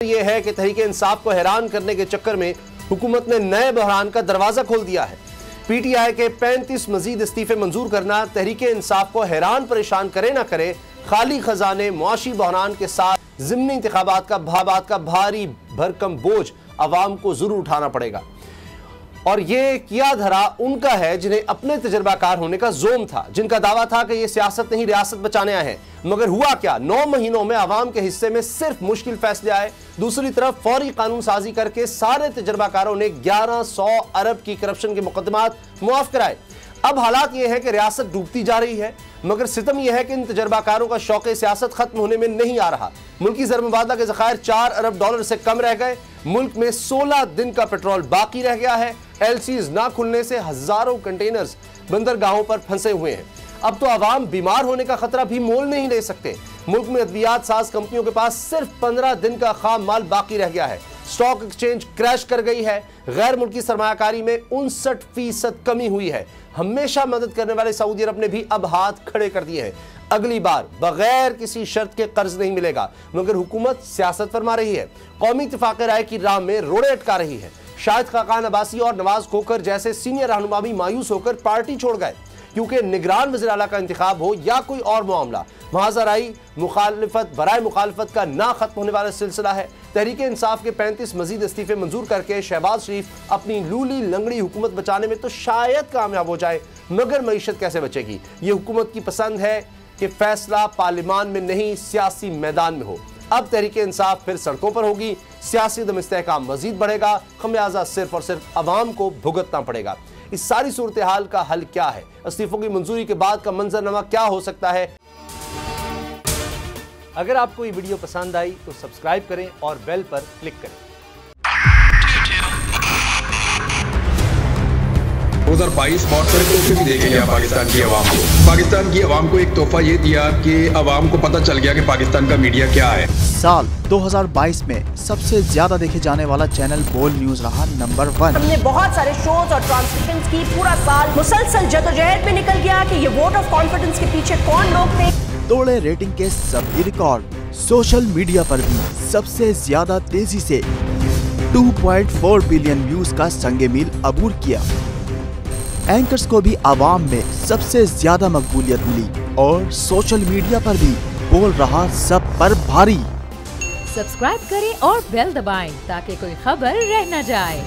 ये है कि तहरीक इंसाफ को हैरान करने के चक्कर में हुकूमत ने नए बहरान का दरवाजा खोल दिया है। पीटीआई के 35 मजीद इस्तीफे मंजूर करना तहरीक इंसाफ को हैरान परेशान करे ना करे, खाली खजाने मुआशी बहरान के साथ ज़िमनी इंतखाबात का भारी भरकम बोझ अवाम को जरूर उठाना पड़ेगा। और ये किया धरा उनका है जिन्हें अपने तजर्बाकार होने का जोम था, जिनका दावा था कि ये सियासत नहीं रियासत बचाने आए हैं। मगर हुआ क्या, 9 महीनों में आवाम के हिस्से में सिर्फ मुश्किल फैसले आए। दूसरी तरफ फौरी कानून साजी करके सारे तजर्बाकारों ने 1100 अरब की करप्शन के मुकदमात मुआफ कराए। अब हालात ये है कि रियासत डूबती जा रही है, मगर सितम यह है कि इन तजर्बाकारों का शौक सियासत खत्म होने में नहीं आ रहा। मुल्की ज़र-मुबादला के ज़खायर 4 अरब डॉलर से कम रह गए। मुल्क में 16 दिन का पेट्रोल बाकी रह गया है। एलसीज ना खुलने से हजारों कंटेनर्स बंदरगाहों पर फंसे हुए हैं। अब तो आवाम बीमार होने का खतरा भी मोल नहीं ले सकते। मुल्क में अद्वियात साज कंपनियों के पास सिर्फ 15 दिन का खाम माल बाकी रह गया है। स्टॉक एक्सचेंज क्रैश कर गई है। गैर मुल्की सरमायाकारी में 59% कमी हुई है। हमेशा मदद करने वाले सऊदी अरब ने भी अब हाथ खड़े कर दिए हैं। अगली बार बगैर किसी शर्त के कर्ज नहीं मिलेगा, मगर हुकूमत सियासत फरमा रही है। कौमी इत्तेफाक राय की राह में रोड़े अटका रही है। शाहिद खाकान अब्बासी और नवाज खोखर जैसे सीनियर रहनुमा भी मायूस होकर पार्टी छोड़ गए, क्योंकि निगरान वज़ीर आला का इंतखाब हो या कोई और मामला, महाजराई मुखालिफत बराए मुखालिफत का ना खत्म होने वाला सिलसिला है। तहरीक इंसाफ के 35 मजीद इस्तीफे मंजूर करके शहबाज शरीफ अपनी लूली लंगड़ी हुकूमत बचाने में तो शायद कामयाब हो जाए, मगर मईशत कैसे बचेगी? ये हुकूमत की पसंद है कि फैसला पार्लियामान में नहीं सियासी मैदान में हो। अब तहरीक इंसाफ फिर सड़कों पर होगी, सियासी अदम इस्तेहकाम मजीद बढ़ेगा, खमियाजा सिर्फ और सिर्फ अवाम को भुगतना पड़ेगा। इस सारी सूरत हाल का हल क्या है? इस्तीफों की मंजूरी के बाद का मंजरनामा क्या हो सकता है? अगर आपको ये वीडियो पसंद आई तो सब्सक्राइब करें और बेल पर क्लिक करें। 2022 बहुत सारे तोहफे भी देखे गया पाकिस्तान की आवाम को। पाकिस्तान की आवाम को एक तोहफा ये दिया कि आवाम को पता चल गया कि पाकिस्तान का मीडिया क्या है। साल 2022 में सबसे ज्यादा देखे जाने वाला चैनल बोल न्यूज रहा नंबर 1। हमने बहुत सारे शोज और ट्रांसमिशंस की, पूरा साल मुसलसल जदोजहद में निकल गया कि ये वोट ऑफ कॉन्फिडेंस के पीछे कौन लोग थे। तोड़े रेटिंग के सभी रिकॉर्ड। सोशल मीडिया पर भी सबसे ज्यादा तेजी से 2.4 बिलियन व्यूज का संगे मील अबूर किया। एंकर्स को भी आवाम में सबसे ज्यादा मकबूलियत मिली और सोशल मीडिया पर भी बोल रहा सब पर भारी। सब्सक्राइब करें और बेल दबाएं ताकि कोई खबर रह न जाए।